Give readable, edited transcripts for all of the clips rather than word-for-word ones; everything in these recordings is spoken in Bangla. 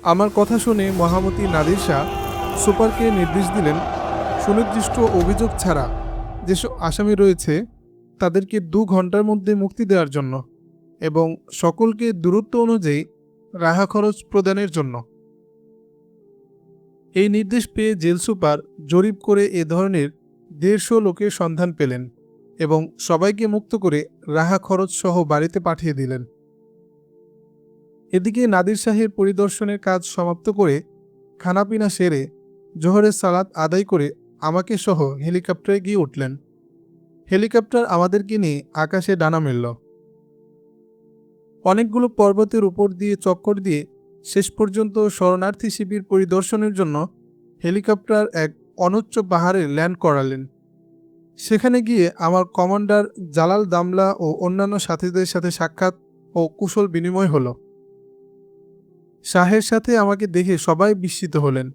আমার কথা শুনে মহামতি নাদির শাহ সুপারকে নির্দেশ দিলেন সুনির্দিষ্ট অভিযোগ ছাড়া যেসব আসামি রয়েছে তাদেরকে 2 ঘন্টার মধ্যে মুক্তি দেওয়ার জন্য এবং সকলকে দূরত্ব অনুযায়ী রাহা খরচ প্রদানের জন্য। এই নির্দেশ পেয়ে জেল সুপার জরিপ করে এ ধরনের 150 লোকের সন্ধান পেলেন এবং সবাইকে মুক্ত করে রাহা খরচ সহ বাড়িতে পাঠিয়ে দিলেন। এদিকে নাদির শাহের পরিদর্শনের কাজ সমাপ্ত করে খানাপিনা সেরে জোহরের সালাত আদায় করে আমাকে সহ হেলিকপ্টারে গিয়ে উঠলেন। হেলিকপ্টার আমাদেরকে নিয়ে আকাশে ডানা মেলল। অনেকগুলো পর্বতের উপর দিয়ে চক্কর দিয়ে শেষ পর্যন্ত শরণার্থী শিবির পরিদর্শনের জন্য হেলিকপ্টার এক অনুচ্চ পাহাড়ে ল্যান্ড করালেন। সেখানে গিয়ে আমার কমান্ডার জালাল দামলা ও অন্যান্য সাথীদের সাথে সাক্ষাৎ ও কুশল বিনিময় হলো। শাহের সাথে আমাকে দেখে সবাই বিস্মিত হলেন,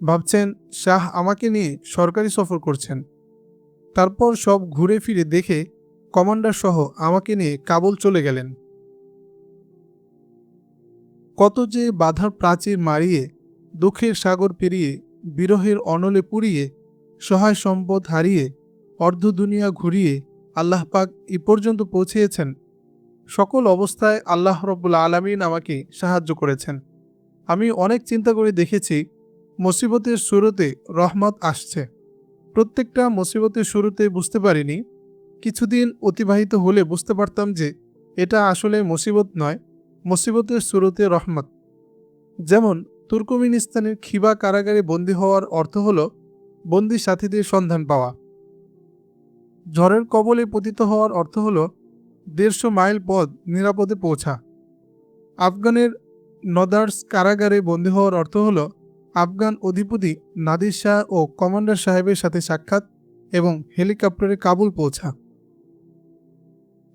ভাবছেন শাহ আমাকে নিয়ে সরকারি সফর করছেন। তারপর সব ঘুরে ফিরে দেখে কমান্ডার সহ আমাকে নিয়ে কাবুল চলে গেলেন। কত যে বাধার প্রাচীর মারিয়ে, দুঃখের সাগর পেরিয়ে, বিরহের অনলে পুড়িয়ে, সহায় সম্পদ হারিয়ে, অর্ধ দুনিয়া ঘুরিয়ে আল্লাহ পাক এ পর্যন্ত পৌঁছিয়েছেন। সকল অবস্থায় আল্লাহ রব্বুল আলামিন আমাকে সাহায্য করেছেন। আমি অনেক চিন্তা করে দেখেছি মুসিবতের শুরুতে রহমত আসছে। প্রত্যেকটা মুসিবতের শুরুতে বুঝতে পারিনি, কিছুদিন অতিবাহিত হলে বুঝতে পারতাম যে এটা আসলে মুসিবত নয়, মুসিবতের শুরুতে রহমত। যেমন তুর্কমেনিস্তানের খিবা কারাগারে বন্দী হওয়ার অর্থ হল বন্দী সাথীদের সন্ধান পাওয়া। ঝড়ের কবলে পতিত হওয়ার অর্থ হল 150 মাইল পথ নিরাপদে পৌঁছা। আফগানের নদার্স কারাগারে বন্দী হওয়ার অর্থ হল আফগান অধিপতি নাদির শাহ ও কমান্ডার সাহেবের সাথে সাক্ষাৎ এবং হেলিকপ্টারে কাবুল পৌঁছা।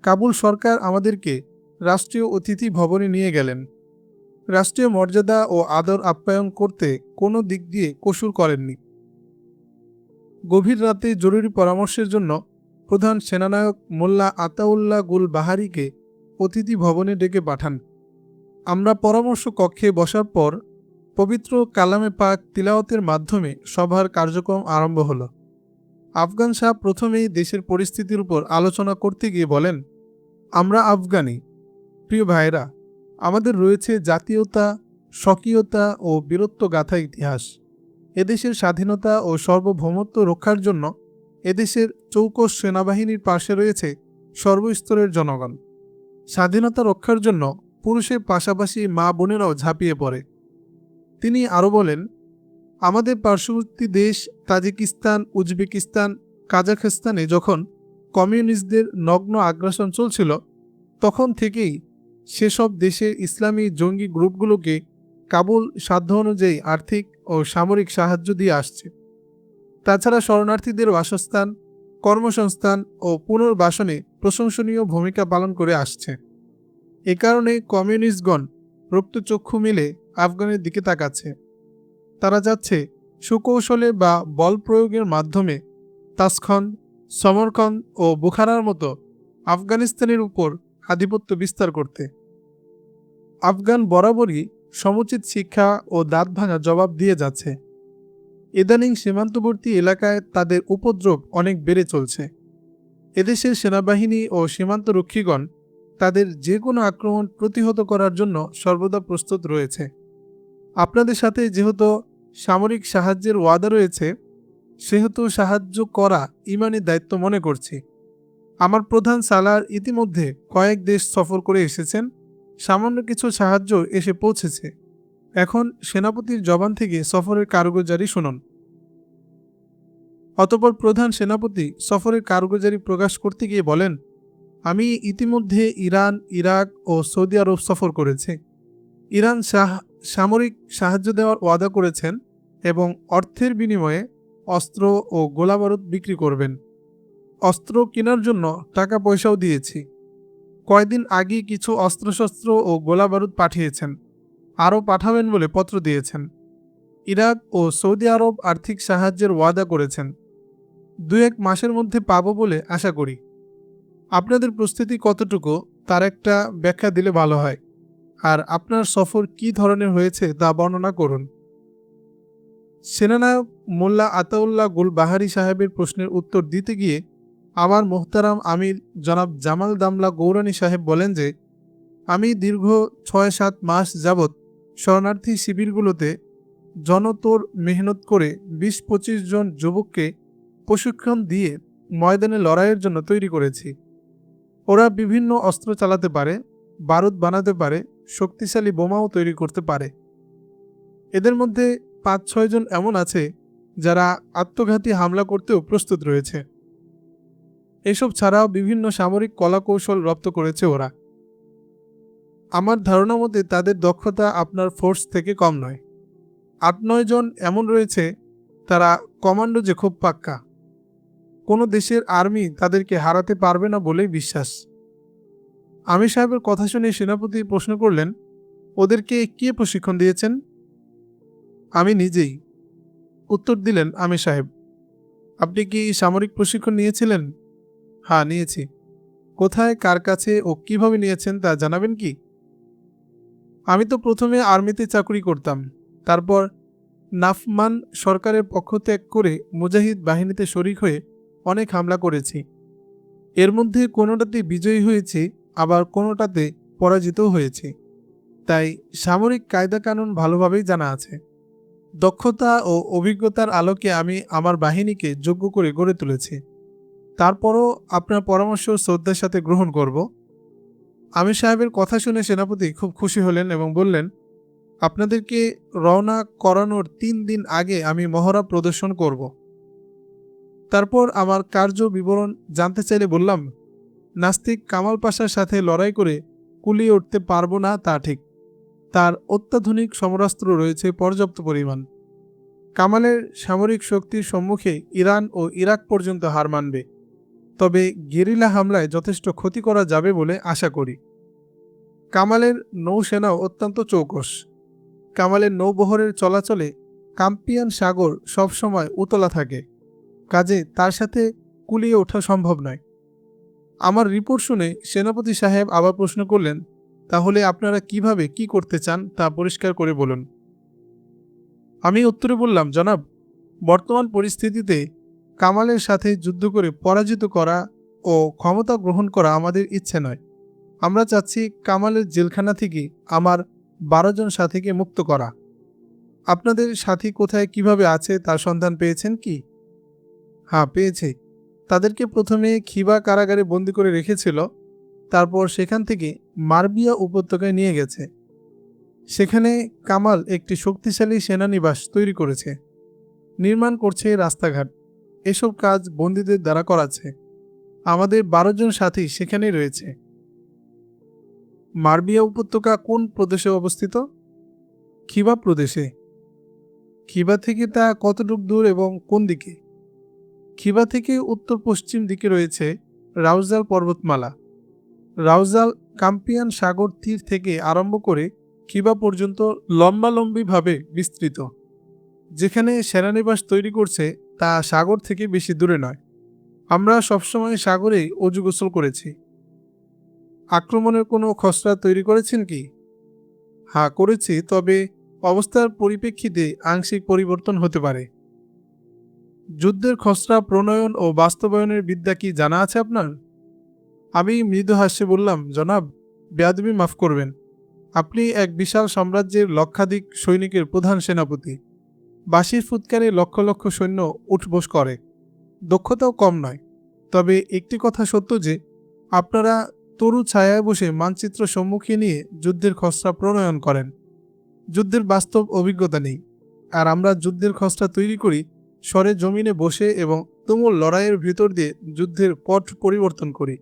কাবুল সরকার আমাদেরকে রাষ্ট্রীয় অতিথি ভবনে নিয়ে গেলেন। রাষ্ট্রীয় মর্যাদা ও আদর আপ্যায়ন করতে কোনো দিক দিয়ে কসুর করেননি। গভীর রাতে জরুরি পরামর্শের জন্য প্রধান সেনানায়ক মোল্লা আতাউল্লাহ গুল বাহারিকে অতিথি ভবনে ডেকে পাঠান। আমরা পরামর্শ কক্ষে বসার পর পবিত্র কালামে পাক তিলাওয়াতের মাধ্যমে সভার কার্যক্রম আরম্ভ হলো। আফগান শাহ প্রথমেই দেশের পরিস্থিতির উপর আলোচনা করতে গিয়ে বলেন, আমরা আফগানি প্রিয় ভাইরা, আমাদের রয়েছে জাতীয়তা, স্বকীয়তা ও বীরত্বগাথা ইতিহাস। এদেশের স্বাধীনতা ও সার্বভৌমত্ব রক্ষার জন্য এদেশের চৌকস সেনাবাহিনীর পাশে রয়েছে সর্বস্তরের জনগণ। স্বাধীনতা রক্ষার জন্য পুরুষের পাশাপাশি মা বোনেরাও ঝাঁপিয়ে পড়ে। তিনি আরও বলেন, আমাদের পার্শ্ববর্তী দেশ তাজিকিস্তান, উজবেকিস্তান, কাজাখস্তানে যখন কমিউনিস্টদের নগ্ন আগ্রাসন চলছিল, তখন থেকেই সেসব দেশের ইসলামী জঙ্গি গ্রুপগুলোকে কাবুল সাধ্য অনুযায়ী আর্থিক ও সামরিক সাহায্য দিয়ে আসছে। তাছাড়া শরণার্থীদের বাসস্থান, কর্মসংস্থান ও পুনর্বাসনে প্রশংসনীয় ভূমিকা পালন করে আসছে। এ কারণে কমিউনিস্টগণ রক্তচক্ষু মিলে আফগানের দিকে তাকাচ্ছে। তারা যাচ্ছে সুকৌশলে বা বল প্রয়োগের মাধ্যমে তাসখন্দ, সমরকন্দ ও বুখারার মতো আফগানিস্তানের উপর আধিপত্য বিস্তার করতে। আফগান বরাবরই সমুচিত শিক্ষা ও দাঁত ভাঙা জবাব দিয়ে যাচ্ছে। ইদানিং সীমান্তবর্তী এলাকায় তাদের উপদ্রব অনেক বেড়ে চলছে। এদেশের সেনাবাহিনী ও সীমান্তরক্ষীগণ তাদের যে কোনো আক্রমণ প্রতিহত করার জন্য সর্বদা প্রস্তুত রয়েছে। আপনাদের সাথে যেহেতু সামরিক সাহায্যের ওয়াদা রয়েছে, সেহেতু সাহায্য করা ইমানি দায়িত্ব মনে করছি। আমার প্রধান সালার ইতিমধ্যে কয়েক দেশ সফর করে এসেছেন, সামান্য কিছু সাহায্য এসে পৌঁছেছে। এখন সেনাপতির জবান থেকে সফরের কারগুজারি শুনুন। অতঃপর প্রধান সেনাপতি সফরের কারগুজারি প্রকাশ করতে গিয়ে বলেন, আমি ইতিমধ্যে ইরান, ইরাক ও সৌদি আরব সফর করেছি। ইরান সামরিক সাহায্য দেওয়ার ওয়াদা করেছেন এবং অর্থের বিনিময়ে অস্ত্র ও গোলাবারুদ বিক্রি করবেন। অস্ত্র কেনার জন্য টাকা পয়সাও দিয়েছি। কয়েকদিন আগে কিছু অস্ত্রশস্ত্র ও গোলাবারুদ পাঠিয়েছেন, আরও পাঠাবেন বলে পত্র দিয়েছেন। ইরাক ও সৌদি আরব আর্থিক সাহায্যের ওয়াদা করেছেন, 2-1 মাসের মধ্যে পাবো বলে আশা করি। আপনাদের প্রস্তুতি কতটুকু তার একটা ব্যাখ্যা দিলে ভালো হয়। আর আপনার সফর কী ধরনের হয়েছে তা বর্ণনা করুন। সেনানায়ক মোল্লা আতাউল্লাহ গুল বাহারি সাহেবের প্রশ্নের উত্তর দিতে গিয়ে আমার মোহতারাম আমির জনাব জামাল দামলা গৌরানী সাহেব বলেন যে, আমি দীর্ঘ ৬-৭ মাস যাবৎ শরণার্থী শিবিরগুলোতে জনতোর মেহনত করে ২০-২৫ জন যুবককে প্রশিক্ষণ দিয়ে ময়দানে লড়াইয়ের জন্য তৈরি করেছি। ওরা বিভিন্ন অস্ত্র চালাতে পারে, বারুদ বানাতে পারে, শক্তিশালী বোমাও তৈরি করতে পারে। এদের মধ্যে ৫-৬ জন এমন আছে যারা আত্মঘাতী হামলা করতেও প্রস্তুত রয়েছে। এসব ছাড়াও বিভিন্ন সামরিক কলাকৌশল রপ্ত করেছে ওরা। আমার ধারণা মতে তাদের দক্ষতা আপনার ফোর্স থেকে কম নয়। ৮-৯ জন এমন রয়েছে তারা কমান্ডো যে খুব পাক্কা। কোনো দেশের আর্মি তাদেরকে হারাতে পারবে না বলেই বিশ্বাস। আমির সাহেবের কথা শুনে সেনাপতি প্রশ্ন করলেন, ওদেরকে কে প্রশিক্ষণ দিয়েছেন? আমি নিজেই, উত্তর দিলেন আমির সাহেব। আপনি কি সামরিক প্রশিক্ষণ নিয়েছিলেন? হ্যাঁ, নিয়েছি। কোথায়, কার কাছে ও কিভাবে নিয়েছেন তা জানাবেন কি? আমি তো প্রথমে আর্মিতে চাকরি করতাম, তারপর নাফমান সরকারের পক্ষ ত্যাগ করে মুজাহিদ বাহিনীতে শরিক হয়ে অনেক হামলা করেছি। এর মধ্যে কোনোটাতে বিজয়ী হয়েছি, আবার কোনোটাতে পরাজিতও হয়েছি। তাই সামরিক কায়দা কানুন ভালোভাবেই জানা আছে। দক্ষতা ও অভিজ্ঞতার আলোকে আমি আমার বাহিনীকে যোগ্য করে গড়ে তুলেছি। তারপরও আপনার পরামর্শ শ্রদ্ধার সাথে গ্রহণ করব। আমির সাহেবের কথা শুনে সেনাপতি খুব খুশি হলেন এবং বললেন, আপনাদেরকে রওনা করানোর ৩ দিন আগে আমি মহড়া প্রদর্শন করব। তারপর আমার কার্য বিবরণ জানতে চাইলে বললাম, নাস্তিক কামাল পাশার সাথে লড়াই করে কুলিয়ে উঠতে পারবো না তা ঠিক। তার অত্যাধুনিক সমরাস্ত্র রয়েছে পর্যাপ্ত পরিমাণ। কামালের সামরিক শক্তির সম্মুখে ইরান ও ইরাক পর্যন্ত হার মানবে। তবে গেরিলা হামলায় যথেষ্ট ক্ষতি করা যাবে বলে আশা করি। কামালের নৌসেনাও অত্যন্ত চৌকস। কামালের নৌবহরের চলাচলে কাম্পিয়ান সাগর সবসময় উতলা থাকে, কাজে তার সাথে কুলিয়ে ওঠা সম্ভব নয়। আমার রিপোর্ট শুনে সেনাপতি সাহেব আবার প্রশ্ন করলেন, তাহলে আপনারা কিভাবে কি করতে চান তা পরিষ্কার করে বলুন। আমি উত্তরে বললাম, জনাব, বর্তমান পরিস্থিতিতে কামালের সাথে যুদ্ধ করে পরাজিত করা ও ক্ষমতা গ্রহণ করা আমাদের ইচ্ছে নয়। আমরা চাচ্ছি কামালের জেলখানা থেকে আমার ১২ জন সাথীকে মুক্ত করা। আপনাদের সাথী কোথায় কিভাবে আছে তার সন্ধান পেয়েছেন কি? হ্যাঁ, পেয়েছি। তাদেরকে প্রথমে খিবা কারাগারে বন্দী করে রেখেছিল, তারপর সেখান থেকে মারবিয়া উপত্যকায় নিয়ে গেছে। সেখানে কামাল একটি শক্তিশালী সেনানিবাস তৈরি করেছে, নির্মাণ করছে রাস্তাঘাট। এসব কাজ বন্দীদের দ্বারা করাচ্ছে। আমাদের ১২ জন সাথী সেখানেই রয়েছে। মারবিয়া উপত্যকা কোন প্রদেশে অবস্থিত? খিবা প্রদেশে। খিবা থেকে তা কতটুক দূর এবং কোন দিকে? খিবা থেকে উত্তর পশ্চিম দিকে রয়েছে রাউজাল পর্বতমালা। রাউজাল কাম্পিয়ান সাগর তীর থেকে আরম্ভ করে খিবা পর্যন্ত লম্বালম্বিভাবে বিস্তৃত। যেখানে সেনানিবাস তৈরি করছে তা সাগর থেকে বেশি দূরে নয়। আমরা সবসময় সাগরেই অজু গোসল করেছি। আক্রমণের কোনো খসড়া তৈরি করেছেন কি? হ্যাঁ, করেছি, তবে অবস্থার পরিপ্রেক্ষিতে আংশিক পরিবর্তন হতে পারে। যুদ্ধের খসড়া প্রণয়ন ও বাস্তবায়নের বিদ্যা কি জানা আছে আপনার? আমি মৃদু হাস্যে বললাম, জনাব, বেয়াদবি মাফ করবেন। আপনি এক বিশাল সাম্রাজ্যের লক্ষাধিক সৈনিকের প্রধান সেনাপতি। বাঁশির ফুৎকারে লক্ষ লক্ষ সৈন্য উঠবোস করে। দক্ষতাও কম নয়। তবে একটি কথা সত্য যে আপনারা তরু ছায়ায় বসে মানচিত্র সম্মুখে নিয়ে যুদ্ধের খসড়া প্রণয়ন করেন। যুদ্ধের বাস্তব অভিজ্ঞতা নেই, আর আমরা যুদ্ধের খসড়া তৈরি করি সরে জমিনে বসে এবং তুমুল লড়াইয়ের ভিতর দিয়ে যুদ্ধের পথ পরিবর্তন করি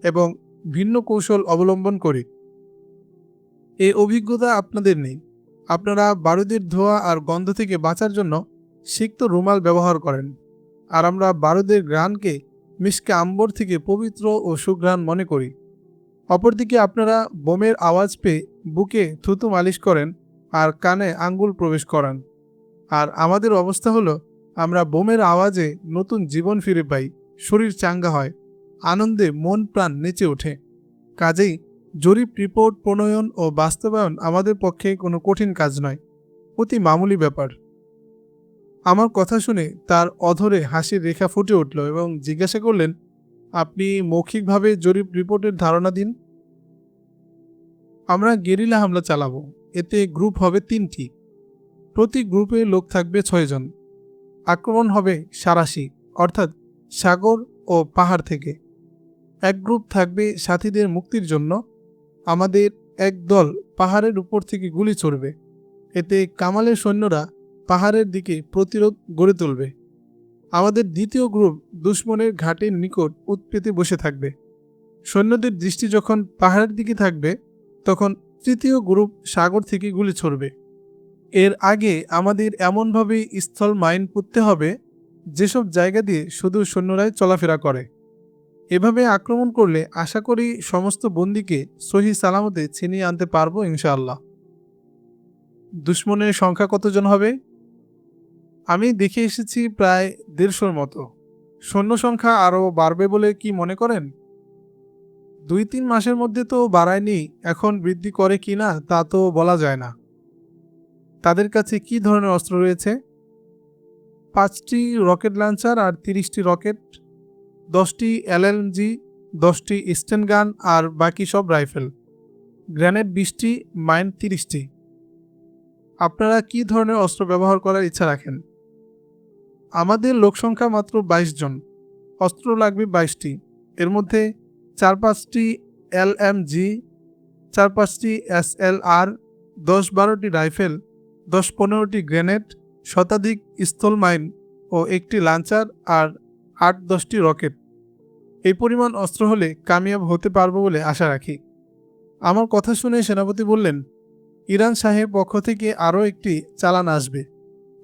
এবং ভিন্ন কৌশল অবলম্বন করি। এই অভিজ্ঞতা আপনাদের নেই। আপনারা বারুদের ধোঁয়া আর গন্ধ থেকে বাঁচার জন্য সিক্ত রুমাল ব্যবহার করেন, আর আমরা বারুদের ঘ্রাণকে মিশকে আম্বর থেকে পবিত্র ও সুঘ্রাণ মনে করি। অপরদিকে আপনারা বোমের আওয়াজ পেয়ে বুকে থুতু মালিশ করেন আর কানে আঙ্গুল প্রবেশ করান। আর আমাদের অবস্থা হলো, আমরা বোমের আওয়াজে নতুন জীবন ফিরে পাই, শরীর চাঙ্গা হয়, আনন্দে মন প্রাণ নেচে ওঠে। কাজেই জরিপ রিপোর্ট প্রণয়ন ও বাস্তবায়ন আমাদের পক্ষে কোনো কঠিন কাজ নয়, অতি মামুলি ব্যাপার। আমার কথা শুনে তার অধরে হাসির রেখা ফুটে উঠল এবং জিজ্ঞাসা করলেন, আপনি মৌখিকভাবে জরিপ রিপোর্টের ধারণা দিন। আমরা গেরিলা হামলা চালাবো। এতে গ্রুপ হবে 3টি। প্রতি গ্রুপে লোক থাকবে 6 জন। আক্রমণ হবে সাঁড়াশি, অর্থাৎ সাগর ও পাহাড় থেকে। এক গ্রুপ থাকবে সাথীদের মুক্তির জন্য। আমাদের এক দল পাহাড়ের উপর থেকে গুলি ছুড়বে। এতে কামালের সৈন্যরা পাহাড়ের দিকে প্রতিরোধ গড়ে তুলবে। আমাদের দ্বিতীয় গ্রুপ দুশমনের ঘাটের নিকট উৎপেতে বসে থাকবে। সৈন্যদের দৃষ্টি যখন পাহাড়ের দিকে থাকবে, তখন তৃতীয় গ্রুপ সাগর থেকে গুলি ছুড়বে। এর আগে আমাদের এমনভাবে স্থল মাইন পুঁততে হবে যেসব জায়গা দিয়ে শুধু সৈন্যরাই চলাফেরা করে। এভাবে আক্রমণ করলে আশা করি সমস্ত বন্দীকে সহি সালামতে ছিনিয়ে আনতে পারবো ইনশাআল্লাহ। দুশমনের সংখ্যা কতজন হবে? আমি দেখে এসেছি প্রায় 150-র মতো। সৈন্য সংখ্যা আরও বাড়বে বলে কি মনে করেন? 2-3 মাসের মধ্যে তো বাড়ায়নি, এখন বৃদ্ধি করে কি না তা তো বলা যায় না। তাদের কাছে কি ধরনের অস্ত্র রয়েছে? 5টি রকেট লঞ্চার আর 30টি রকেট, 10টি এলএমজি, 10টি স্টেন গান আর বাকি সব রাইফেল, গ্রেনেড 20টি, মাইন 30টি। আপনারা কি ধরনের অস্ত্র ব্যবহার করার ইচ্ছা রাখেন? আমাদের লোকসংখ্যা মাত্র 22 জন। অস্ত্র লাগবে 22টি। এর মধ্যে 4-5টি এলএমজি, 4-5টি এসএলআর, 10-12টি রাইফেল, 10-15টি গ্রেনেড, শতাধিক স্থল মাইন ও একটি লাঞ্চার আর 8-10টি রকেট। এই পরিমাণ অস্ত্র হলে কামিয়াব হতে পারবো বলে আশা রাখি। আমার কথা শুনে সেনাপতি বললেন, ইরান শাহের পক্ষ থেকে আরও একটি চালান আসবে।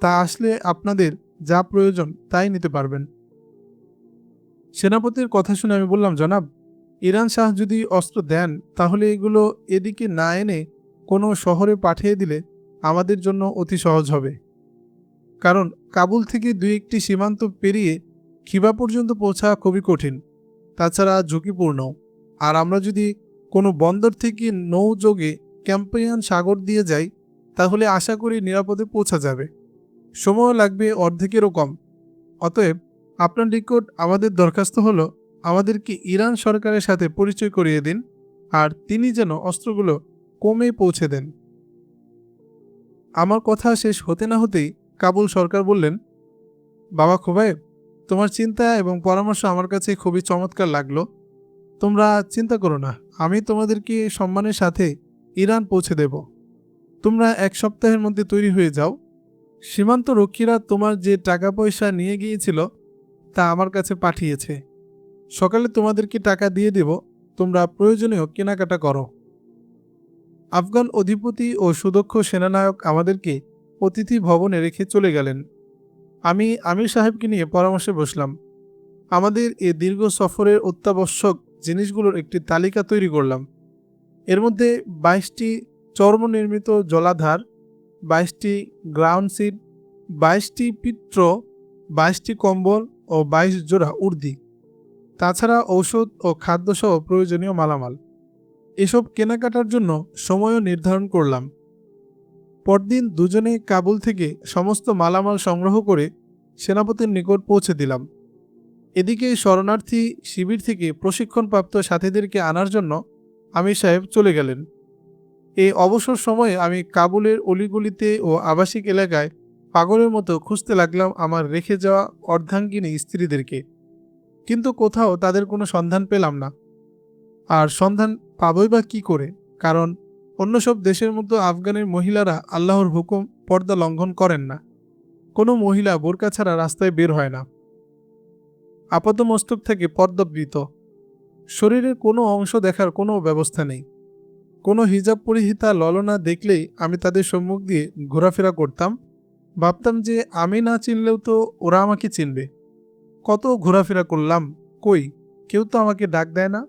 তা আসলে আপনাদের যা প্রয়োজন তাই নিতে পারবেন। সেনাপতির কথা শুনে আমি বললাম, জনাব, ইরান শাহ যদি অস্ত্র দেন তাহলে এগুলো এদিকে না এনে কোনো শহরে পাঠিয়ে দিলে আমাদের জন্য অতি সহজ হবে। কারণ কাবুল থেকে 2-1টি সীমান্ত পেরিয়ে খিবা পর্যন্ত পৌঁছা খুবই কঠিন, তাছাড়া ঝুঁকিপূর্ণ। আর আমরা যদি কোনো বন্দর থেকে নৌযোগে ক্যাম্পিয়ান সাগর দিয়ে যাই তাহলে আশা করি নিরাপদে পৌঁছা যাবে। সময় লাগবে অর্ধেকেরও কম। অতএব আপনার নিকট আমাদের দরখাস্ত হলো, আমাদেরকে ইরান সরকারের সাথে পরিচয় করিয়ে দিন আর তিনি যেন অস্ত্রগুলো কমে পৌঁছে দেন। আমার কথা শেষ হতে না হতেই কাবুল সরকার বললেন, বাবা খোবায়েব, তোমার চিন্তা এবং পরামর্শ আমার কাছে খুবই চমৎকার লাগলো। তোমরা চিন্তা করো না, আমি তোমাদেরকে সম্মানের সাথে ইরান পৌঁছে দেব। তোমরা 1 সপ্তাহের মধ্যে তৈরি হয়ে যাও। সীমান্ত রক্ষীরা তোমার যে টাকা পয়সা নিয়ে গিয়েছিল তা আমার কাছে পাঠিয়েছে। সকালে তোমাদেরকে টাকা দিয়ে দেব, তোমরা প্রয়োজনীয় কেনাকাটা করো। আফগান অধিপতি ও সুদক্ষ সেনানায়ক আমাদেরকে অতিথি ভবনে রেখে চলে গেলেন। আমি আমির সাহেবকে নিয়ে পরামর্শে বসলাম। আমাদের এ দীর্ঘ সফরের অত্যাবশ্যক জিনিসগুলোর একটি তালিকা তৈরি করলাম। এর মধ্যে 22টি চর্মনির্মিত জলাধার, 22টি গ্রাউন্ড সিট, 22টি পিত্র, 22টি কম্বল ও 22 জোড়া উর্দি, তাছাড়া ঔষধ ও খাদ্যসহ প্রয়োজনীয় মালামাল। এসব কেনাকাটার জন্য সময়ও নির্ধারণ করলাম। পরদিন দুজনে কাবুল থেকে সমস্ত মালামাল সংগ্রহ করে সেনাপতির নিকট পৌঁছে দিলাম। এদিকে শরণার্থী শিবির থেকে প্রশিক্ষণপ্রাপ্ত সাথীদেরকে আনার জন্য আমির সাহেব চলে গেলেন। এই অবসর সময়ে আমি কাবুলের অলিগলিতে ও আবাসিক এলাকায় পাগলের মতো খুঁজতে লাগলাম আমার রেখে যাওয়া অর্ধাঙ্গিনী স্ত্রীদেরকে, কিন্তু কোথাও তাদের কোনো সন্ধান পেলাম না। আর সন্ধান পাবই বা কী করে? কারণ অন্য সব দেশের মতো আফগানের মহিলারা আল্লাহর হুকুম পর্দা লঙ্ঘন করেন না। কোনো মহিলা বোরকা ছাড়া রাস্তায় বের হয় না। আপাতমস্তক থেকে পর্দাবৃত, শরীরের কোনো অংশ দেখার কোনো ব্যবস্থা নেই। কোনো হিজাব পরিহিতা ললনা দেখলেই আমি তাদের সম্মুখ দিয়ে ঘোরাফেরা করতাম। ভাবতাম যে আমি না চিনলেও তো ওরা আমাকে চিনবে। কত ঘোরাফেরা করলাম, কই কেউ তো আমাকে ডাক দেয় না,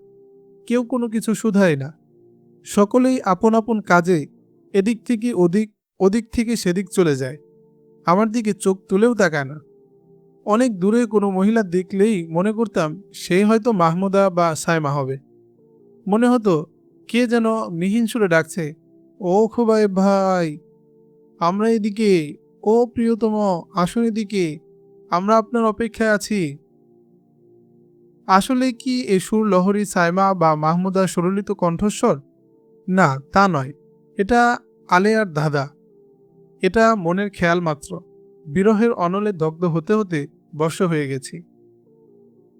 কেউ কোনো কিছু শুধায় না। সকলেই আপন আপন কাজে এদিক থেকে ওদিক, ওদিক থেকে সেদিক চলে যায়। আমার দিকে চোখ তুলেও তাকায় না। অনেক দূরে কোনো মহিলা দেখলেই মনে করতাম সেই হয়তো মাহমুদা বা সাইমা হবে। মনে হতো কে যেন মিহিন সুরে ডাকছে, ও খোবাই ভাই, আমরা এদিকে, ও প্রিয়তম, আসুন এদিকে, আমরা আপনার অপেক্ষায় আছি। আসলে কি এ সুর লহরী সাইমা বা মাহমুদার সুললিত কণ্ঠস্বর? না, তা নয়। এটা আলেয়ার ধাঁধা। এটা মনের খেয়াল মাত্র। বিরহের অনলে দগ্ধ হতে হতে বর্ষ হয়ে গেছি।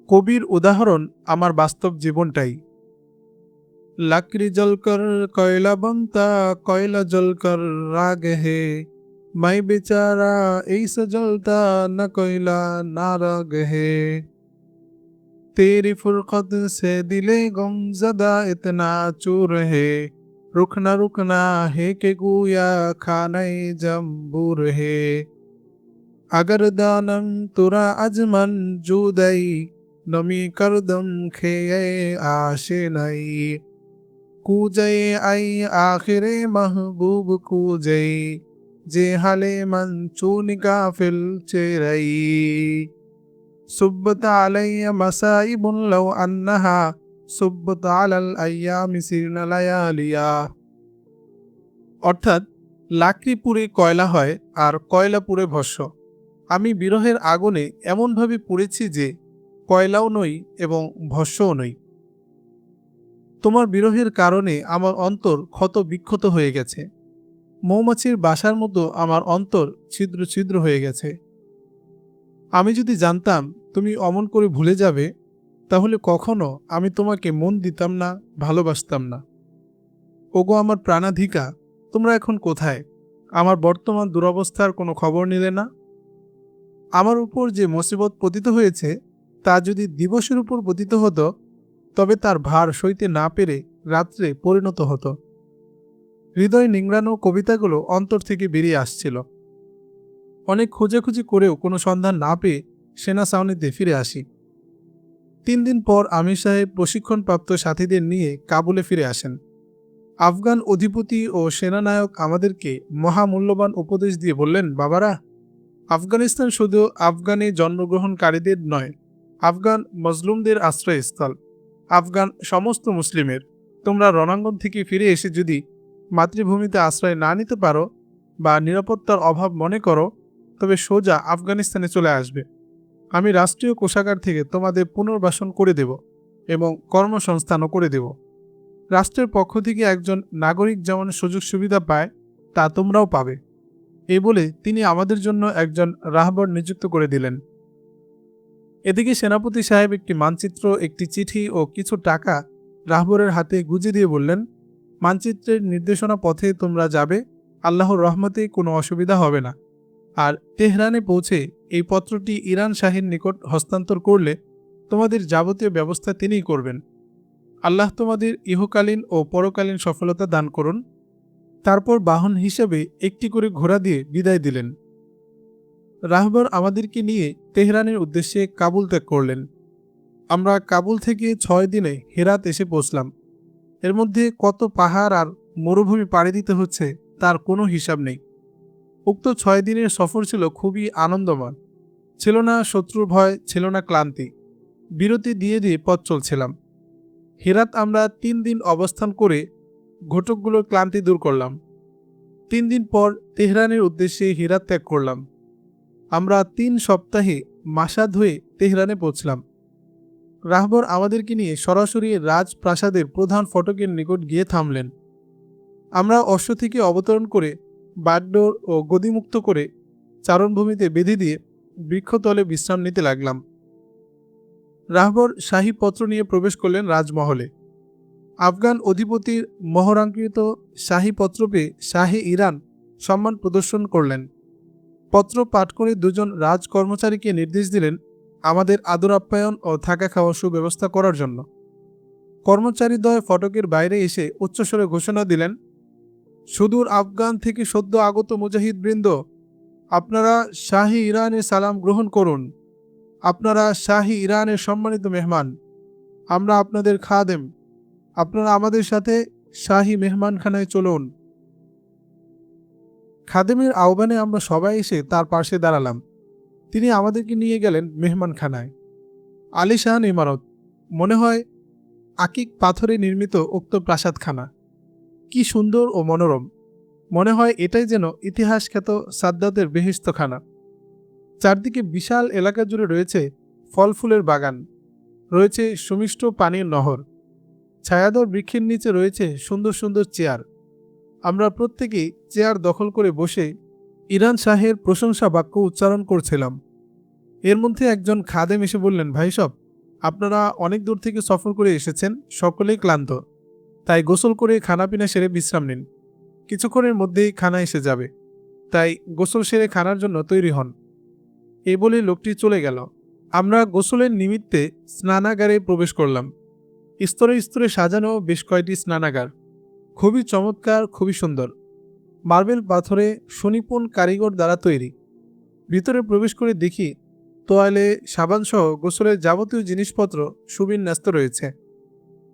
কবির উদাহরণ আমার বাস্তব জীবনটাই। লাকড়ি জলকর কয়লা বনতা, কয়লা জলকর রাগ হে, মাই বেচারা এই জলতা না কয়লা না রাগ হে। तेरी फुरकत से दिले गमज़दा इतना चूर है, रुकना है कि गोया खाने जम्बूर है। अगर दानम तुरा अजमन जुदाई, नमी करदम खेये आशे नई। कूजय आई आखिरे महबूब कूजय, जे हाले मन चूनिका फिल चेरई। सुब्बत आलैया मसाइबुन लौ अन्नहा सुब्बत आलाल আইয়ামি সিরনা লায়ালিয়া। অর্থাৎ লাকড়ি পুড়ে কয়লা হয় আর কয়লা পুড়ে ভস্য। আমি বিরহের আগুনে এমনভাবে পুড়েছি যে কয়লাও নই এবং ভস্যও নই। তোমার বিরহের কারণে আমার অন্তর ক্ষত বিক্ষত হয়ে গেছে। মৌমাছির বাসার মতো আমার অন্তর ছিদ্র ছিদ্র হয়ে গেছে। আমি যদি জানতাম তুমি অমন করে ভুলে যাবে, তাহলে কখনো আমি তোমাকে মন দিতাম না, ভালোবাসতাম না। ওগো আমার প্রাণাধিকা, তোমরা এখন কোথায়? আমার বর্তমান দুরবস্থার কোনো খবর নিলে না। আমার উপর যে মুসিবত পতিত হয়েছে তা যদি দিবসের উপর পতিত হতো, তবে তার ভার সইতে না পেরে রাত্রে পরিণত হতো। হৃদয় নিংড়ানো কবিতাগুলো অন্তর থেকে বেরিয়ে আসছিল। অনেক খোঁজাখুঁজি করেও কোনো সন্ধান না পেয়ে সেনা ছাউনিতে ফিরে আসি। 3 দিন পর আমির সাহেব প্রশিক্ষণপ্রাপ্ত সাথীদের নিয়ে কাবুলে ফিরে আসেন। আফগান অধিপতি ও সেনানায়ক আমাদেরকে মহামূল্যবান উপদেশ দিয়ে বললেন, বাবারা, আফগানিস্তান শুধু আফগানি জন্মগ্রহণকারীদের নয়, আফগান মজলুমদের আশ্রয়স্থল, আফগান সমস্ত মুসলিমের। তোমরা রণাঙ্গন থেকে ফিরে এসে যদি মাতৃভূমিতে আশ্রয় না নিতে পারো বা নিরাপত্তার অভাব মনে করো, তবে সোজা আফগানিস্তানে চলে আসবে। আমি রাষ্ট্রীয় কোষাগার থেকে তোমাদের পুনর্বাসন করে দেব এবং কর্মসংস্থানও করে দেব। রাষ্ট্রের পক্ষ থেকে একজন নাগরিক যেমন সুযোগ সুবিধা পায়, তা তোমরাও পাবে। এই বলে তিনি আমাদের জন্য একজন রাহবর নিযুক্ত করে দিলেন। এদিকে সেনাপতি সাহেব একটি মানচিত্র, একটি চিঠি ও কিছু টাকা রাহবরের হাতে গুঁজে দিয়ে বললেন, মানচিত্রের নির্দেশনা পথে তোমরা যাবে, আল্লাহর রহমতে কোনো অসুবিধা হবে না। আর তেহরানে পৌঁছে এই পত্রটি ইরান শাহের নিকট হস্তান্তর করলে তোমাদের যাবতীয় ব্যবস্থা তিনিই করবেন। আল্লাহ তোমাদের ইহকালীন ও পরকালীন সফলতা দান করুন। তারপর বাহন হিসেবে একটি করে ঘোড়া দিয়ে বিদায় দিলেন। রাহবর আমাদেরকে নিয়ে তেহরানের উদ্দেশ্যে কাবুল ত্যাগ করলেন। আমরা কাবুল থেকে 6 দিনে হেরাত এসে পৌঁছলাম। এর মধ্যে কত পাহাড় আর মরুভূমি পাড়ি দিতে হচ্ছে তার কোনো হিসাব নেই। উক্ত 6 দিনের সফর ছিল খুবই আনন্দময়। ছিল না শত্রুর ভয়, ছিল না ক্লান্তি। বিরতি দিয়ে দিয়ে পথ চলছিলাম। হেরাত আমরা 3 দিন অবস্থান করে ঘটকগুলোর ক্লান্তি দূর করলাম। 3 দিন পর তেহরানের উদ্দেশ্যে হেরাত ত্যাগ করলাম। আমরা 3 সপ্তাহে মাসাদ হয়ে তেহরানে পৌঁছলাম। রাহবর আমাদেরকে নিয়ে সরাসরি রাজপ্রাসাদের প্রধান ফটকের নিকট গিয়ে থামলেন। আমরা অশ্ব থেকে অবতরণ করে বাগডোর ও গদিমুক্ত করে চারণভূমিতে বেঁধে দিয়ে বৃক্ষতলে বিশ্রাম নিতে লাগলাম। রাহবর শাহী পত্র নিয়ে প্রবেশ করলেন রাজমহলে। আফগান অধিপতির মোহরাঙ্কিত শাহী পত্র পেয়ে শাহে ইরান সম্মান প্রদর্শন করলেন। পত্র পাঠ করে 2 জন রাজকর্মচারীকে নির্দেশ দিলেন আমাদের আদর আপ্যায়ন ও থাকা খাওয়ার সুব্যবস্থা করার জন্য। কর্মচারীদ্বয় ফটকের বাইরে এসে উচ্চস্বরে ঘোষণা দিলেন, সুদূর আফগান থেকে সদ্য আগত মুজাহিদ বৃন্দ, আপনারা শাহী ইরানের সালাম গ্রহণ করুন। আপনারা শাহী ইরানের সম্মানিত মেহমান। আমরা আপনাদের খাদেম। আপনারা আমাদের সাথে শাহী মেহমানখানায় চলুন। খাদেমের আহ্বানে আমরা সবাই এসে তার পাশে দাঁড়ালাম। তিনি আমাদেরকে নিয়ে গেলেন মেহমানখানায়। আলিশান ইমারত, মনে হয় আকিক পাথরে নির্মিত উক্ত প্রাসাদখানা কি সুন্দর ও মনোরম। মনে হয় এটাই যেন ইতিহাস খ্যাত সাদ্দাতের বেহেশতখানা। চারদিকে বিশাল এলাকা জুড়ে রয়েছে ফল ফুলের বাগান, রয়েছে সুমিষ্ট পানির নহর, ছায়াদর বৃক্ষের নিচে রয়েছে সুন্দর সুন্দর চেয়ার। আমরা প্রত্যেকেই চেয়ার দখল করে বসে ইরান শাহের প্রশংসা বাক্য উচ্চারণ করছিলাম। এর মধ্যে একজন খাদেম এসে বললেন, ভাই সব, আপনারা অনেক দূর থেকে সফর করে এসেছেন, সকলেই ক্লান্ত, তাই গোসল করে খানাপিনা সেরে বিশ্রাম নিন। কিছুক্ষণের মধ্যেই খানা এসে যাবে, তাই গোসল সেরে খানার জন্য তৈরি হন। এই বলে লোকটি চলে গেল। আমরা গোসলের নিমিত্তে স্নানাগারে প্রবেশ করলাম। স্তরে স্তরে সাজানো বেশ কয়েকটি স্নানাগার, খুবই চমৎকার, খুবই সুন্দর, মার্বেল পাথরে সুনিপুণ কারিগর দ্বারা তৈরি। ভিতরে প্রবেশ করে দেখি তোয়ালে, সাবানসহ গোসলের যাবতীয় জিনিসপত্র সুবিন্যস্ত রয়েছে।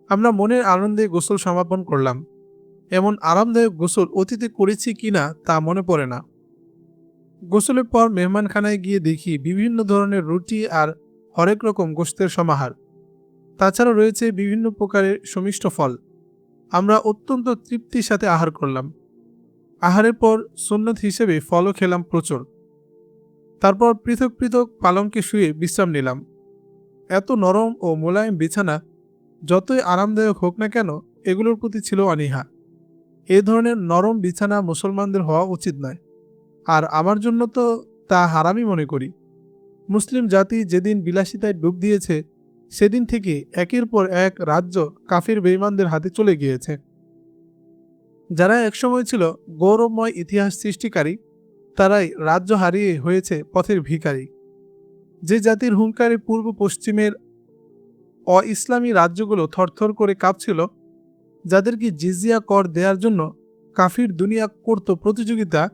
আমরা মনের আনন্দে গোসল সমাপন করলাম। এমন আরামদায়ক গোসল অতীতে করেছি কিনা তা মনে পড়ে না। গোসলের পর মেহমানখানায় গিয়ে দেখি বিভিন্ন ধরনের রুটি আর হরেক রকম গোশতের সমাহার। তাছাড়া রয়েছে বিভিন্ন প্রকারের সুমিষ্ট ফল। আমরা অত্যন্ত তৃপ্তির সাথে আহার করলাম। আহারের পর সুন্নত হিসেবে ফলও খেলাম প্রচুর। তারপর পৃথক পৃথক পালঙ্কে শুয়ে বিশ্রাম নিলাম। এত নরম ও মোলায়েম বিছানা যতই আরামদায়ক হোক না কেন, এগুলোর প্রতি ছিল অনীহা। এ ধরনের নরম বিছানা মুসলমানদের হওয়া উচিত নয়, আর আমার জন্য তো তা হারামই মনে করি। মুসলিম জাতি যেদিন বিলাসিতায় ডুব দিয়েছে, সেদিন থেকে একের পর এক রাজ্য কাফির বেঈমানদের হাতে চলে গিয়েছে। যারা একসময় ছিল গৌরবময় ইতিহাস সৃষ্টিকারী, তারাই রাজ্য হারিয়ে হয়েছে পথের ভিখারি। যে জাতির হুঙ্কারে পূর্ব পশ্চিমের অ-ইসলামী রাজ্যগুলো থরথর করে কাঁপছিল, যাদেরকে জিজিয়া কর দেওয়ার জন্য কাফির দুনিয়া করত প্রতিযোগিতা,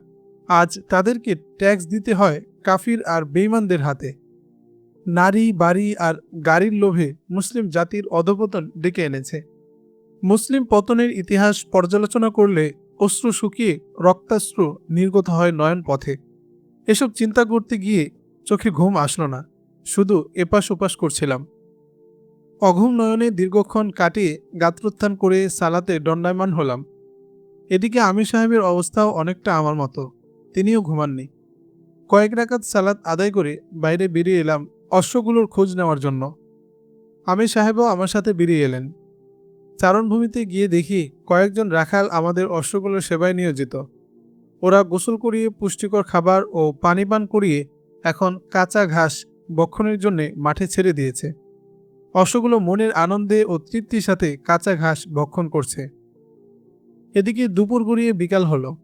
আজ তাদেরকে ট্যাক্স দিতে হয় কাফির আর বেঈমানদের হাতে। নারী, বাড়ি আর গাড়ির লোভে মুসলিম জাতির অধঃপতন ডেকে এনেছে। মুসলিম পতনের ইতিহাস পর্যালোচনা করলে অশ্রু শুকিয়ে রক্তাশ্রু নির্গত হয় নয়ন পথে। এসব চিন্তা করতে গিয়ে চোখে ঘুম আসলো না, শুধু এপাশ ওপাশ করছিলাম। অঘুম নয়নে দীর্ঘক্ষণ কাটিয়ে গাত্রোত্থান করে সালাতে দণ্ডায়মান হলাম। এদিকে আমির সাহেবের অবস্থাও অনেকটা আমার মতো, তিনিও ঘুমাননি। কয়েক রাকাত সালাত আদায় করে বাইরে বেরিয়ে এলাম অশ্বগুলোর খোঁজ নেওয়ার জন্য। আমির সাহেবও আমার সাথে বেরিয়ে এলেন। চারণভূমিতে গিয়ে দেখি কয়েকজন রাখাল আমাদের অশ্বগুলোর সেবায় নিয়োজিত। ওরা গোসল করিয়ে পুষ্টিকর খাবার ও পানি পান করিয়ে এখন কাঁচা ঘাস বক্ষণের জন্য মাঠে ছেড়ে দিয়েছে। অশ্বগুলো মনের আনন্দে ও তৃপ্তির সাথে কাঁচা ঘাস ভক্ষণ করছে। এদিকে দুপুর গড়িয়ে বিকাল হলো।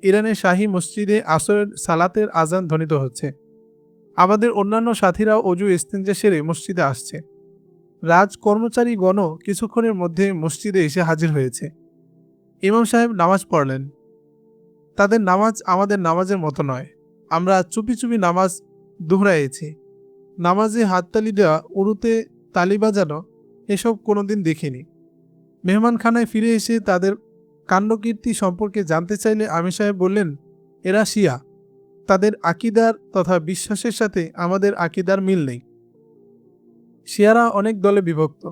ইরানের শাহী মসজিদে আসরের সালাতের আজান ধ্বনিত হচ্ছে। আমাদের অন্যান্য সাথীরাও অজু ইস্তেঞ্জা সেরে মসজিদে আসছে। রাজ কর্মচারীগণও কিছুক্ষণের মধ্যে মসজিদে এসে হাজির হয়েছে। ইমাম সাহেব নামাজ পড়লেন। তাদের নামাজ আমাদের নামাজের মতো নয়। আমরা চুপি চুপি নামাজ দুহরাইয়েছি। নামাজে হাততালি দেওয়া, উরুতে তালি বাজানো, এসব কোনোদিন দেখিনি। মেহমানখানায় ফিরে এসে তাদের কাণ্ডকীর্তি সম্পর্কে জানতে চাইলে আমির সাহেব বললেন, এরা শিয়া। তাদের আকিদার তথা বিশ্বাসের সাথে আমাদের আকিদার মিল নেই। শিয়ারা অনেক দলে বিভক্ত।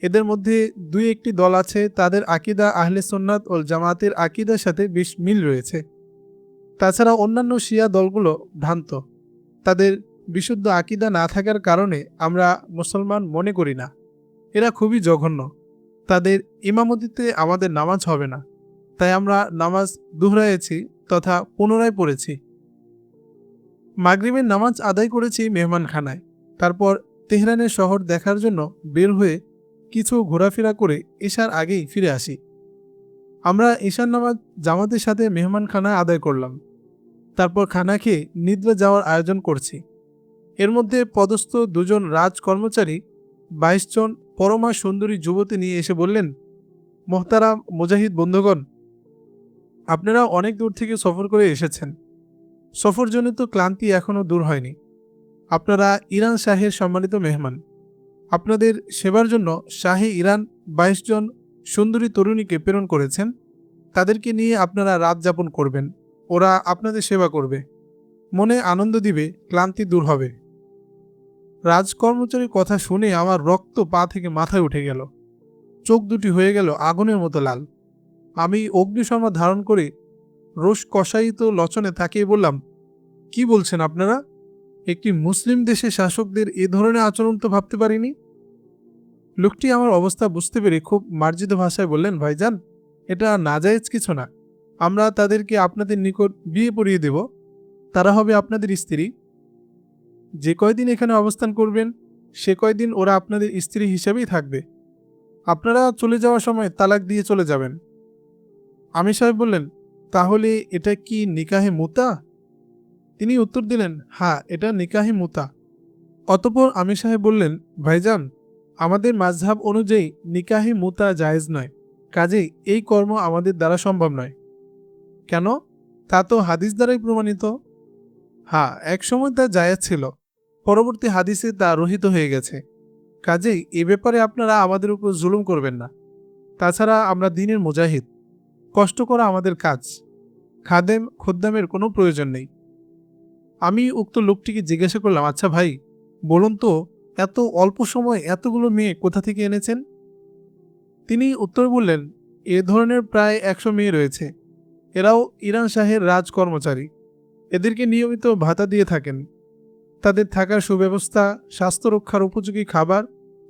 এদের মধ্যে দুই একটি দল আছে, তাদের আকিদা আহলে সুন্নাত ওয়াল জামাতের আকিদার সাথে বেশ মিল রয়েছে। তাছাড়া অন্যান্য শিয়া দলগুলো ভ্রান্ত। তাদের বিশুদ্ধ আকিদা না থাকার কারণে আমরা মুসলমান মনে করি না। এরা খুবই জঘন্য। তাদের ইমামতিতে আমাদের নামাজ হবে না, তাই আমরা নামাজ দুহরাইয়েছি তথা পুনরায় পড়েছি। মাগরিবের নামাজ আদায় করেছি মেহমানখানায়। তারপর তেহরানের শহর দেখার জন্য বের হয়ে কিছু ঘোরাফেরা করে ঈশার আগেই ফিরে আসি। আমরা ঈশার নামাজ জামাতের সাথে মেহমানখানা আদায় করলাম। তারপর খানা খেয়ে নিদ্রা যাওয়ার আয়োজন করছি। এর মধ্যে পদস্থ দুজন রাজ কর্মচারী 22 জন পরমা সুন্দরী যুবতী নিয়ে এসে বললেন, মোহতারাম মুজাহিদ বন্ধুগণ, আপনারা অনেক দূর থেকে সফর করে এসেছেন। সফরজনিত ক্লান্তি এখনও দূর হয়নি। আপনারা ইরান শাহের সম্মানিত মেহমান। আপনাদের সেবার জন্য শাহে ইরান 22 জন সুন্দরী তরুণীকে প্রেরণ করেছেন। তাদেরকে নিয়ে আপনারা রাত যাপন করবেন। ওরা আপনাদের সেবা করবে, মনে আনন্দ দিবে, ক্লান্তি দূর হবে। রাজকর্মচারীর কথা শুনে আমার রক্ত পা থেকে মাথায় উঠে গেল। চোখ দুটি হয়ে গেল আগুনের মতো লাল। আমি অগ্নিশর্মা ধারণ করে রোষ কষায়িত লচনে তাকিয়ে বললাম, কি বলছেন আপনারা? একটি মুসলিম দেশে শাসকদের এ ধরনের আচরণ তো ভাবতে পারিনি। লোকটি আমার অবস্থা বুঝতে পেরে খুব মার্জিত ভাষায় বললেন, ভাইজান, এটা নাজায়েজ কিছু না। আমরা তাদেরকে আপনাদের নিকট বিয়ে পড়িয়ে দেব, তারা হবে আপনাদের স্ত্রী। যে কয়দিন এখানে অবস্থান করবেন সে কয়দিন ওরা আপনাদের স্ত্রী হিসেবেই থাকবে। আপনারা চলে যাওয়ার সময় তালাক দিয়ে চলে যাবেন। আমির সাহেব বললেন, তাহলে এটা কি নিকাহে মুতা? তিনি উত্তর দিলেন, হ্যাঁ, এটা নিকাহে মুতা। অতঃপর আমির সাহেব বললেন, ভাইজান, আমাদের মাযহাব অনুযায়ী নিকাহে মুতা জায়েজ নয়, কাজেই এই কর্ম আমাদের দ্বারা সম্ভব নয়। কেন? তা তো হাদিস দ্বারাই প্রমাণিত। হ্যাঁ, একসময় তা জায়েজ ছিল, পরবর্তী হাদিসে তা রহিত হয়ে গেছে। কাজেই এ ব্যাপারে আপনারা আমাদের উপর জুলুম করবেন না। তাছাড়া আমরা দ্বীনের মুজাহিদ, কষ্ট করা আমাদের কাজ, খাদেম খোদ্দামের কোনো প্রয়োজন নেই। আমি উক্ত লোকটিকে জিজ্ঞাসা করলাম, আচ্ছা ভাই, বলুন তো, এত অল্প সময় এতগুলো মেয়ে কোথা থেকে এনেছেন? তিনি উত্তর বললেন, এ ধরনের প্রায় 100 মেয়ে রয়েছে। এরাও ইরান শাহের রাজ কর্মচারী। এদেরকে নিয়মিত ভাতা দিয়ে থাকেন। তাদের থাকার সুব্যবস্থা, স্বাস্থ্য রক্ষার উপযোগী খাবার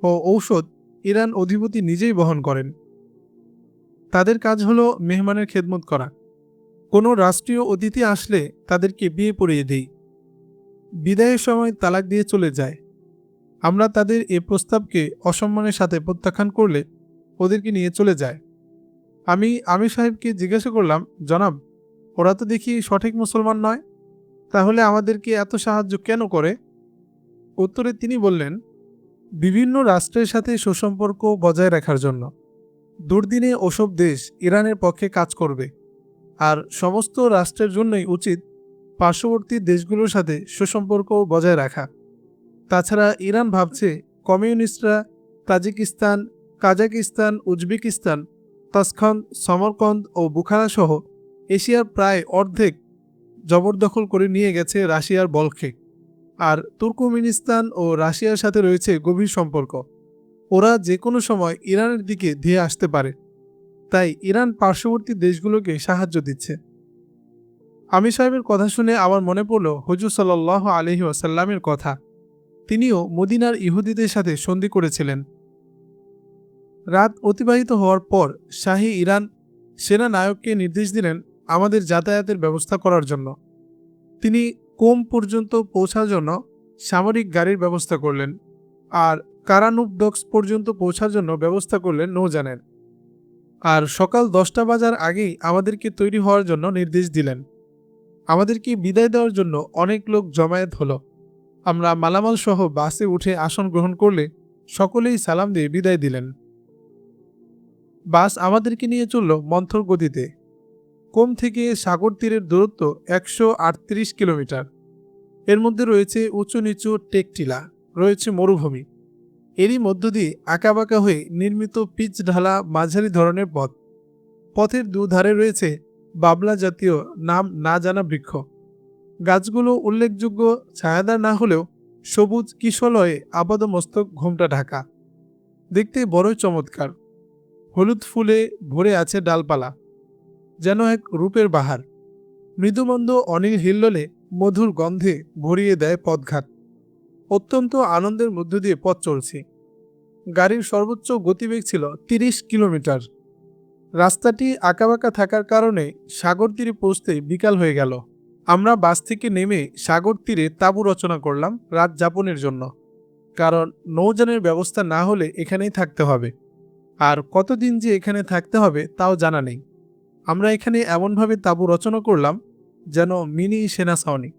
ও ঔষধ ইরান অধিপতি নিজেই বহন করেন। তাদের কাজ হলো মেহমানের খেদমত করা। কোনো রাষ্ট্রীয় অতিথি আসলে তাদেরকে বিয়ে পড়িয়ে দেই। বিদায়ের সময় তালাক দিয়ে চলে যায়। আমরা তাদের এ প্রস্তাবকে অসম্মানের সাথে প্রত্যাখ্যান করলে ওদেরকে নিয়ে চলে যায়। আমি আমির সাহেবকে জিজ্ঞাসা করলাম, জনাব, ওরা তো দেখি সঠিক মুসলমান নয়, তাহলে আমাদেরকে এত সাহায্য কেন করে? উত্তরে তিনি বললেন, বিভিন্ন রাষ্ট্রের সাথে সুসম্পর্ক বজায় রাখার জন্য। দুর্দিনে ওসব দেশ ইরানের পক্ষে কাজ করবে, আর সমস্ত রাষ্ট্রের জন্যই উচিত পার্শ্ববর্তী দেশগুলোর সাথে সুসম্পর্ক বজায় রাখা। তাছাড়া ইরান ভাবছে কমিউনিস্টরা তাজিকিস্তান, কাজাকিস্তান, উজবেকিস্তান, তাসখান, সমরকন্দ ও বুখারা সহ এশিয়ার প্রায় অর্ধেক জবরদখল করে নিয়ে গেছে রাশিয়ার বলকে। আর তুর্কমেনিস্তান ও রাশিয়ার সাথে রয়েছে গভীর সম্পর্ক। ওরা যে কোনো সময় ইরানের দিকে ধেয়ে আসতে পারে, তাই ইরান পার্শ্ববর্তী দেশগুলোকে সাহায্য দিচ্ছে। আমির সাহেবের কথা শুনে আমার মনে পড়ল হুজুর সাল্লাল্লাহু আলাইহি ওয়াসাল্লামের কথা। তিনিও মদিনার ইহুদিদের সাথে সন্ধি করেছিলেন। রাত অতিবাহিত হওয়ার পর শাহী ইরান সেনানায়ককে নির্দেশ দিলেন আমাদের যাতায়াতের ব্যবস্থা করার জন্য। তিনি কোম পর্যন্ত পৌঁছার জন্য সামরিক গাড়ির ব্যবস্থা করলেন, আর কারানুব ডক্স পর্যন্ত পৌঁছার জন্য ব্যবস্থা করলেন নৌযানের। আর সকাল 10টা বাজার আগেই আমাদেরকে তৈরি হওয়ার জন্য নির্দেশ দিলেন। আমাদেরকে বিদায় দেওয়ার জন্য অনেক লোক জমায়েত হলো। আমরা মালামাল সহ বাসে উঠে আসন গ্রহণ করলে সকলেই সালাম দিয়ে বিদায় দিলেন। বাস আমাদেরকে নিয়ে চলল মন্থর গতিতে। কোম থেকে সাগর তীরের দূরত্ব 138 কিলোমিটার। এর মধ্যে রয়েছে উঁচু নিচু টেকটিলা, রয়েছে মরুভূমি। এরই মধ্য দিয়ে আঁকাবাঁকা হয়ে নির্মিত পিচ ঢালা মাঝারি ধরনের পথ। পথের দুধারে রয়েছে বাবলা জাতীয় নাম না জানা বৃক্ষ। গাছগুলো উল্লেখযোগ্য ছায়াদার না হলেও সবুজ কিশলয়ে আপাদমস্তক ঘোমটা ঢাকা। দেখতে বড়ই চমৎকার। হলুদ ফুলে ভরে আছে ডালপালা, যেন এক রূপের বাহার। মৃদুমন্দ অনিল হিল্লোলে মধুর গন্ধে ভরিয়ে দেয় পথঘাট। অত্যন্ত আনন্দের মধ্য দিয়ে পথ চলছি। গাড়ির সর্বোচ্চ গতিবেগ ছিল 30 কিলোমিটার। রাস্তাটি আঁকাবাঁকা থাকার কারণে সাগর তীরে পৌঁছতেই বিকাল হয়ে গেল। আমরা বাস থেকে নেমে সাগর তীরে তাঁবু রচনা করলাম রাত যাপনের জন্য, কারণ নৌযানের ব্যবস্থা না হলে এখানেই থাকতে হবে। আর কতদিন যে এখানে থাকতে হবে তাও জানা নেই। আমরা এখানে এমনভাবে তাঁবু রচনা করলাম যেন মিনি সেনা ছাউনি।